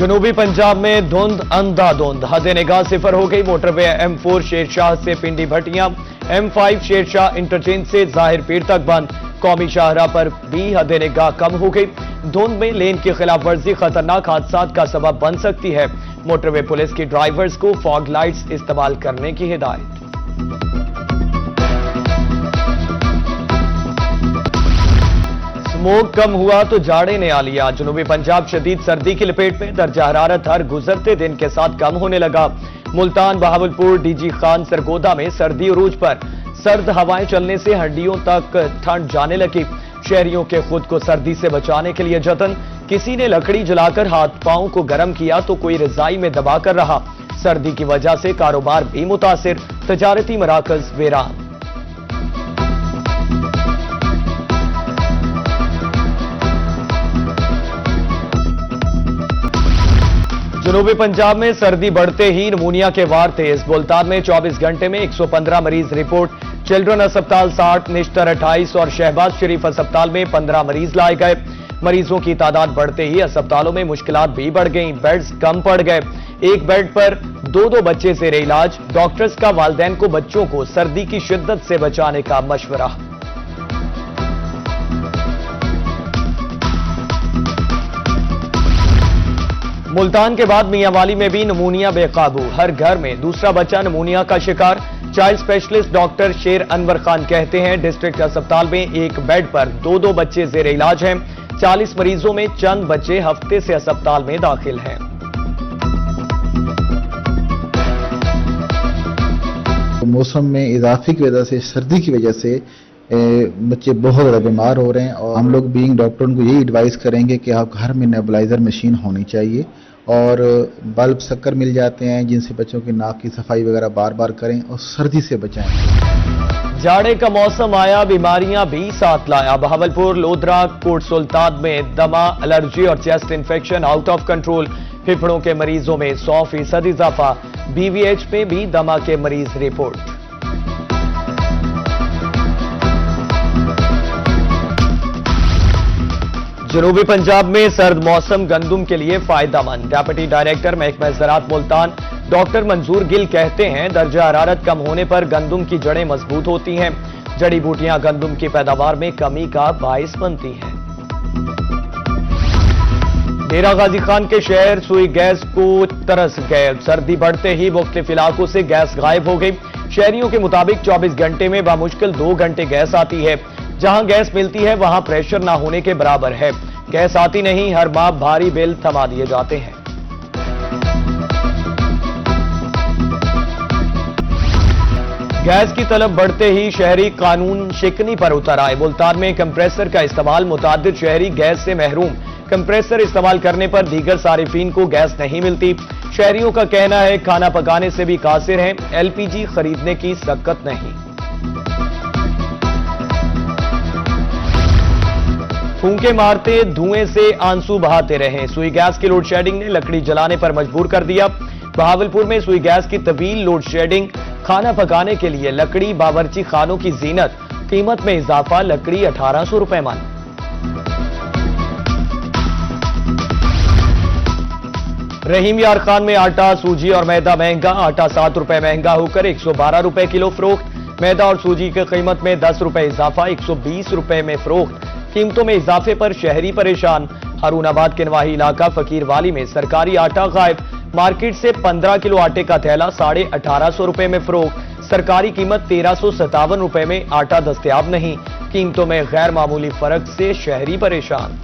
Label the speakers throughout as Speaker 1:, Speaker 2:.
Speaker 1: जनूबी पंजाब में धुंध अंधाधुंध हद निगाह सिफर हो गई। मोटरवे M4 शेरशाह से पिंडी भटियां, M5 शेरशाह इंटरचेंज से जाहिर पीर तक बंद। कौमी शाहराह पर भी हद निगाह कम हो गई। धुंध में लेन की खिलाफ वर्जी खतरनाक हादसा का सबब बन सकती है। मोटरवे पुलिस की ड्राइवर्स को फॉग लाइट्स इस्तेमाल करने की हिदायत। स्मोक कम हुआ तो जाड़े ने आ लिया। जनूबी पंजाब शदीद सर्दी की लपेट में। दर्जा हरारत हर गुजरते दिन के साथ कम होने लगा। मुल्तान, बहावलपुर, डीजी खान, सरगोदा में सर्दी उरूज पर। सर्द हवाएं चलने से हड्डियों तक ठंड जाने लगी। शहरियों के खुद को सर्दी से बचाने के लिए जतन। किसी ने लकड़ी जलाकर हाथ पांव को गर्म किया तो कोई रजाई में दबाकर रहा। सर्दी की वजह से कारोबार भी मुतासिर। तजारती मराकज वीरान। जनूबी पंजाब में सर्दी बढ़ते ही नमूनिया के वार तेज। मुल्तान में 24 घंटे में 115 मरीज रिपोर्ट। चिल्ड्रन अस्पताल 60, निश्तर 28 और शहबाज शरीफ अस्पताल में 15 मरीज लाए गए। मरीजों की तादाद बढ़ते ही अस्पतालों में मुश्किलात भी बढ़ गईं। बेड्स कम पड़ गए। एक बेड पर दो बच्चे जेर इलाज। डॉक्टर्स का वालिदैन को बच्चों को सर्दी की शिद्दत से बचाने का मशवरा। मुल्तान के बाद मियांवाली में भी नमूनिया बेकाबू। हर घर में दूसरा बच्चा नमूनिया का शिकार। चाइल्ड स्पेशलिस्ट डॉक्टर शेर अनवर खान कहते हैं डिस्ट्रिक्ट अस्पताल में एक बेड पर दो बच्चे जेर इलाज हैं। 40 मरीजों में चंद बच्चे हफ्ते से अस्पताल में दाखिल हैं।
Speaker 2: मौसम में इजाफे की वजह से, सर्दी की वजह से बच्चे बहुत ज़्यादा बीमार हो रहे हैं और हम लोग बीइंग डॉक्टर उनको यही एडवाइस करेंगे कि आप घर में नेबुलाइजर मशीन होनी चाहिए और बल्ब शक्कर मिल जाते हैं जिनसे बच्चों की नाक की सफाई वगैरह बार बार करें और सर्दी से बचाएं।
Speaker 1: जाड़े का मौसम आया, बीमारियां भी साथ लाया। बहावलपुर, लोधरा, कोट सुल्तान में दमा, एलर्जी और chest infection out of control. फेफड़ों के मरीजों में 100% इजाफा। BVH में भी दमा के मरीज रिपोर्ट। जनूबी पंजाब में सर्द मौसम गंदुम के लिए फायदेमंद। डेप्यूटी डायरेक्टर महकमा ज़राअत मुल्तान डॉक्टर मंजूर गिल कहते हैं दर्जा हरारत कम होने पर गंदुम की जड़ें मजबूत होती हैं। जड़ी बूटियां गंदुम की पैदावार में कमी का बाइस बनती हैं। डेरा गाजी खान के शहर सुई गैस को तरस गए। सर्दी बढ़ते ही मुख्तलिफ इलाकों से गैस गायब हो गई। शहरियों के मुताबिक 24 घंटे में बामुश्किल 2 घंटे गैस आती है। जहां गैस मिलती है वहां प्रेशर ना होने के बराबर है। गैस आती नहीं, हर माह भारी बिल थमा दिए जाते हैं। गैस की तलब बढ़ते ही शहरी कानून शिकनी पर उतर आए। मुल्तान में कंप्रेसर का इस्तेमाल, मुतादिद शहरी गैस से महरूम। कंप्रेसर इस्तेमाल करने पर दीगर सारिफीन को गैस नहीं मिलती। शहरियों का कहना है खाना पकाने से भी कासिर हैं, LPG खरीदने की सक्कत नहीं। फूंके मारते धुएं से आंसू बहाते रहे। सुई गैस की लोड शेडिंग ने लकड़ी जलाने पर मजबूर कर दिया। बहावलपुर में सुई गैस की तवील लोड शेडिंग। खाना पकाने के लिए लकड़ी बावर्ची खानों की जीनत। कीमत में इजाफा, लकड़ी 1800 रुपए मन। रहीम यार खान में आटा, सूजी और मैदा महंगा। आटा 7 रुपए महंगा होकर 112 रुपए किलो फरोख्त। मैदा और सूजी की कीमत में 10 रुपए इजाफा, 120 रुपए में फरोख्त। कीमतों में इजाफे पर शहरी परेशान। हारूनाबाद के नवाही इलाका फकीरवाली में सरकारी आटा गायब। मार्केट से 15 किलो आटे का थैला 1850 रुपए में फरोख्त। सरकारी कीमत 1357 रुपए में आटा दस्तयाब नहीं। कीमतों में गैर मामूली फर्क से शहरी परेशान।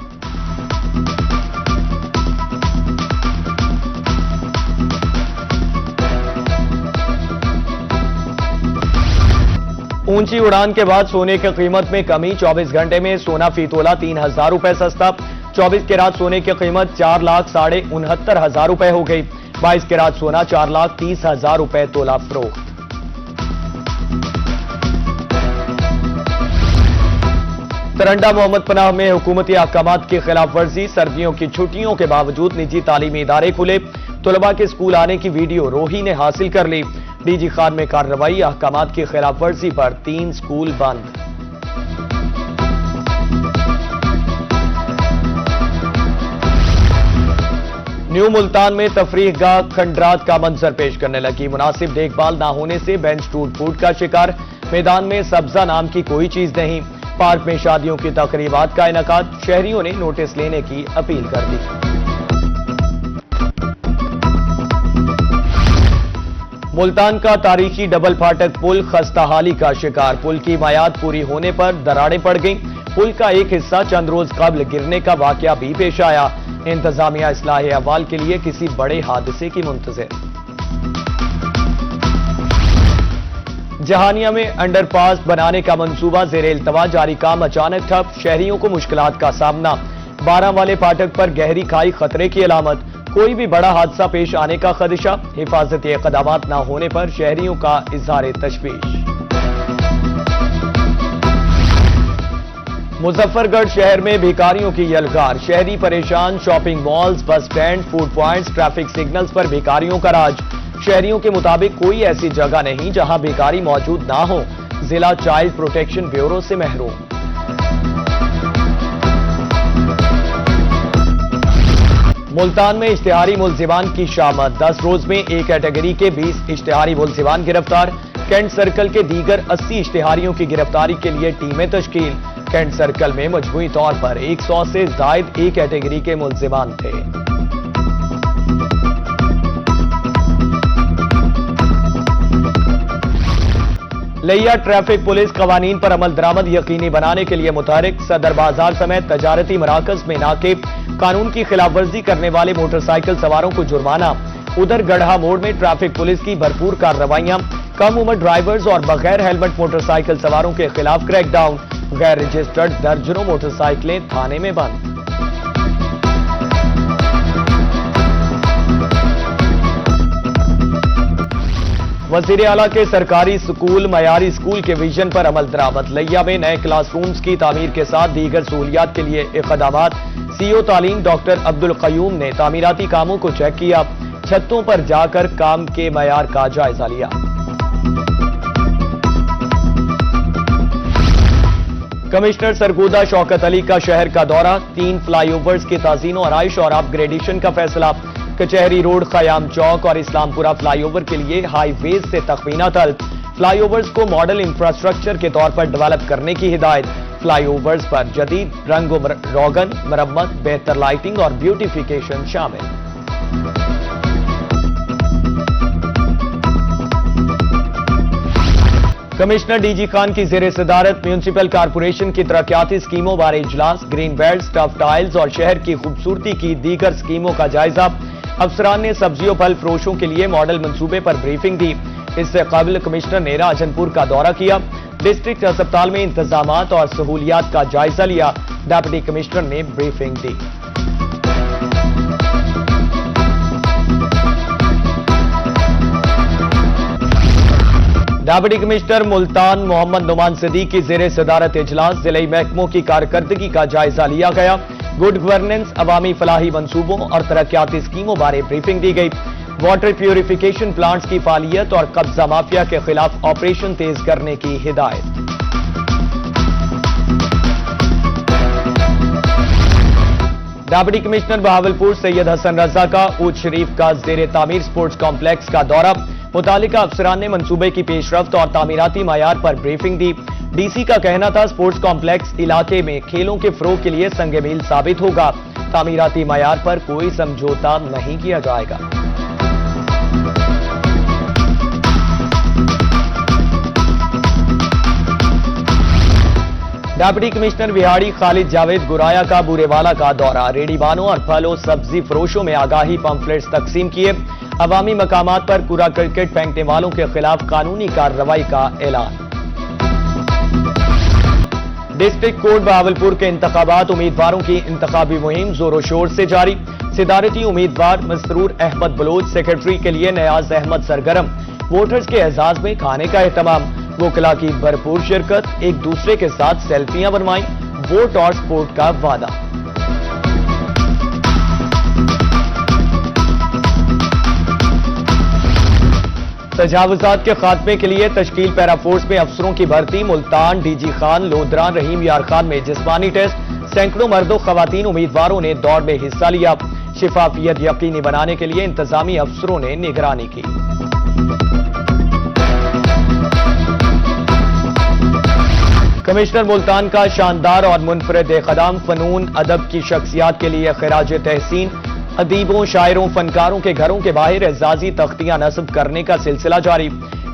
Speaker 1: ऊंची उड़ान के बाद सोने की कीमत में कमी। 24 घंटे में सोना फी तोला 3000 रुपए सस्ता। 24 कैरात सोने की कीमत 4,69,500 रुपए हो गई। 22 कैरात सोना 4,30,000 रुपए तोला फरोख्त। तरंडा मोहम्मद पनाह में हुकूमती अहकामात की खिलाफ वर्जी। सर्दियों की छुट्टियों के बावजूद निजी तालीमी इदारे खुले। तुलबा के स्कूल आने की वीडियो रोही ने हासिल कर ली। डीजी खान में कार्रवाई। अहकामात की खिलाफ वर्जी पर 3 स्कूल बंद। न्यू मुल्तान में तफरीहगाह खंडरात का मंजर पेश करने लगी। मुनासिब देखभाल ना होने से बेंच टूट फूट का शिकार। मैदान में सब्जा नाम की कोई चीज नहीं। पार्क में शादियों की तकरीबात का इनेकाद। शहरियों ने नोटिस लेने की अपील कर दी। मुल्तान का तारीखी डबल फाटक पुल खस्ताहाली का शिकार। पुल की मयाद पूरी होने पर दरारें पड़ गईं। पुल का एक हिस्सा चंद रोज कबल गिरने का वाकया भी पेश आया। इंतजामिया इस्लाह अहवाल के लिए किसी बड़े हादसे की मुंतज़िर। जहानिया में अंडरपास बनाने का मंसूबा ज़ेरे इल्तवा, जारी काम अचानक ठप। शहरियों को मुश्किलात का सामना। 12 वाले फाटक पर गहरी खाई खतरे की अलामत। कोई भी बड़ा हादसा पेश आने का खदशा। हिफाजती इक़दामात न होने पर शहरियों का इज़हार तशवीश। मुजफ्फरगढ़ शहर में भिखारियों की यलगार। शहरी परेशान। Shopping malls, bus stand, food points, traffic signals पर भिखारियों का राज। शहरियों के मुताबिक कोई ऐसी जगह नहीं जहां भिखारी मौजूद ना हो। जिला चाइल्ड प्रोटेक्शन ब्यूरो से महरूम। मुल्तान में इश्तिहारी मुलजिमान की शामत। 10 रोज में एक कैटेगरी के 20 इश्तिहारी मुलजिमान गिरफ्तार। कैंट सर्कल के दीगर 80 इश्तिहारियों की गिरफ्तारी के लिए टीमें तश्कील। कैंट सर्कल में मजमूई तौर पर 100 से जायद ए कैटेगरी के मुलजिमान थे। लिया ट्रैफिक पुलिस कवानीन पर अमल दरामद यकीनी बनाने के लिए मुतहरिक। सदर बाजार समेत तजारती मराकज में नाके। कानून की खिलाफवर्जी करने वाले मोटरसाइकिल सवारों को जुर्माना। उधर गढ़ा मोड़ में ट्रैफिक पुलिस की भरपूर कार्रवाइयां। कम उम्र ड्राइवर्स और बगैर हेलमेट मोटरसाइकिल सवारों के खिलाफ क्रैकडाउन। गैर रजिस्टर्ड दर्जनों मोटरसाइकिलें थाने में बंद। वजीर आला के सरकारी स्कूल मयारी स्कूल के विजन पर अमल दरामद। लिया में नए क्लासरूम्स की तामीर के साथ दीगर सहूलियात के लिए इक़दामात। सीओ तालीम डॉक्टर अब्दुल क़य्यूम ने तामीराती कामों को चेक किया। छतों पर जाकर काम के मयार का जायजा लिया। कमिश्नर सरगोदा शौकत अली का शहर का दौरा। 3 फ्लाईओवर्स की ताज़ीन और आइश और अपग्रेडेशन का फैसला। कचहरी रोड, खयाम चौक और इस्लामपुरा फ्लाईओवर के लिए हाईवेज से तख्मीना तलब। फ्लाईओवर्स को मॉडल इंफ्रास्ट्रक्चर के तौर पर डेवलप करने की हिदायत। फ्लाईओवर्स पर जदीद रंग रोगन, मरम्मत, बेहतर लाइटिंग और ब्यूटिफिकेशन शामिल। कमिश्नर डीजी खान की जेर सदारत म्यूनिसिपल कारपोरेशन की तरक्याती स्कीमों बारे इजलास। ग्रीन बेल्ट, टफ टाइल्स और शहर की खूबसूरती की दीगर स्कीमों का जायजा। अफसरान ने सब्जियों फल फरोशों के लिए मॉडल मंसूबे पर ब्रीफिंग दी। इससे कबल कमिश्नर ने राजनपुर का दौरा किया। डिस्ट्रिक्ट अस्पताल में इंतजामात और सहूलियात का जायजा लिया। डिप्टी कमिश्नर ने ब्रीफिंग दी। डिप्टी कमिश्नर मुल्तान मोहम्मद नुमान सिद्दीक की जेर सदारत इजलास। जिले महकमों की कारकर्दगी का जायजा लिया गया। गुड गवर्नेंस, अवामी फलाही मंसूबों और तरक्याती स्कीमों बारे ब्रीफिंग दी गई। वाटर प्यूरिफिकेशन प्लांट्स की फालियत और कब्जा माफिया के खिलाफ ऑपरेशन तेज करने की हिदायत। डिप्टी कमिश्नर बहावलपुर सैयद हसन रजा का ऊद शरीफ का जेर तामीर स्पोर्ट्स कॉम्प्लेक्स का दौरा। मुतालिका अफसरान ने मंसूबे की पेशरफ्त और तामीराती मायार पर ब्रीफिंग दी। डीसी का कहना था स्पोर्ट्स कॉम्प्लेक्स इलाके में खेलों के फरोग के लिए संग मील साबित होगा। तामीराती मायार पर कोई समझौता नहीं किया जाएगा। डिप्टी कमिश्नर बिहाड़ी खालिद जावेद गुराया का बुरेवाला का दौरा। रेडीबानों और फल और सब्जी फरोशों में आगाही पम्फलेट्स तकसीम किए। अवामी मकामात पर कूड़ा करकट फेंकने वालों के खिलाफ कानूनी कार्रवाई का ऐलान। डिस्ट्रिक्ट कोर्ट बहावलपुर के इंतखाबात उम्मीदवारों की इंतखाबी मुहिम जोरों शोर से जारी। सिदारती उम्मीदवार मसरूर अहमद बलोच सेक्रेटरी के लिए नयाज अहमद सरगर्म। वोटर्स के एजाज में खाने का एहतमाम। वोकला की भरपूर शिरकत। एक दूसरे के साथ सेल्फियां बनवाई। वोट और स्पोर्ट का वादा। तजावुजात के खात्मे के लिए तश्कील पैराफोर्स में अफसरों की भर्ती। मुल्तान, डीजी खान, लोधरा, रहीम यार खान में जिस्मानी टेस्ट। सैकड़ों मर्दों खवातीन उम्मीदवारों ने दौड़ में हिस्सा लिया। शिफाफियत यकीनी बनाने के लिए इंतजामी अफसरों ने निगरानी की। कमिश्नर मुल्तान का शानदार और मुनफरद इक़दाम फनून अदब की शख्सियात के लिए खिराज तहसीन। अदीबों, शायरों, फनकारों के घरों के बाहर एजाजी तख्तियां नस्ब करने का सिलसिला जारी।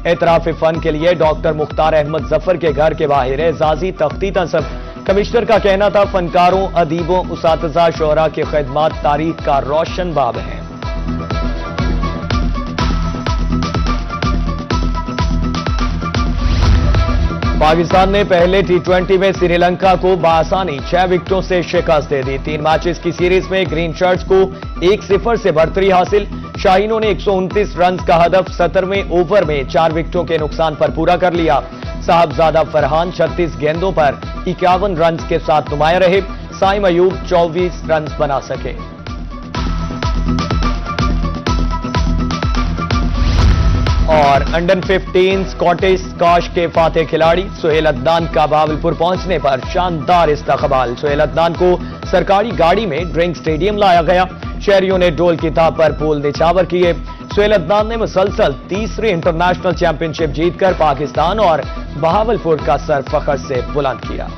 Speaker 1: एतराफ फन के लिए डॉक्टर मुख्तार अहमद जफर के घर के बाहर एजाजी तख्ती नस्ब। कमिश्नर का कहना था, फनकारों, अदीबों, उसातिज़ा, शोहरा की खिदमत तारीख का रोशन बाब है। पाकिस्तान ने पहले टी20 में श्रीलंका को बासानी 6 विकेटों से शिकस्त दे दी। 3 मैचेस की सीरीज में ग्रीन शर्ट्स को 1-0 से बढ़तरी हासिल। शाहीनों ने 129 रन का हदफ 17वें ओवर में 4 विकेटों के नुकसान पर पूरा कर लिया। साहबजादा फरहान 36 गेंदों पर 51 रन के साथ नुमाया रहे। साइम अयूब 24 रन बना सके। और अंडर 15 स्कॉटिश स्क्वैश के फातेह खिलाड़ी सुहेल अदनान का बावलपुर पहुंचने पर शानदार इस्तकबाल। सुहेल अदनान को सरकारी गाड़ी में ड्रिंक स्टेडियम लाया गया। शहरियों ने ढोल की ताब पर फूल निछावर किए। सुहेल अदनान ने मुसलसल तीसरी इंटरनेशनल चैंपियनशिप जीतकर पाकिस्तान और बहावलपुर का सर फखर से बुलंद किया।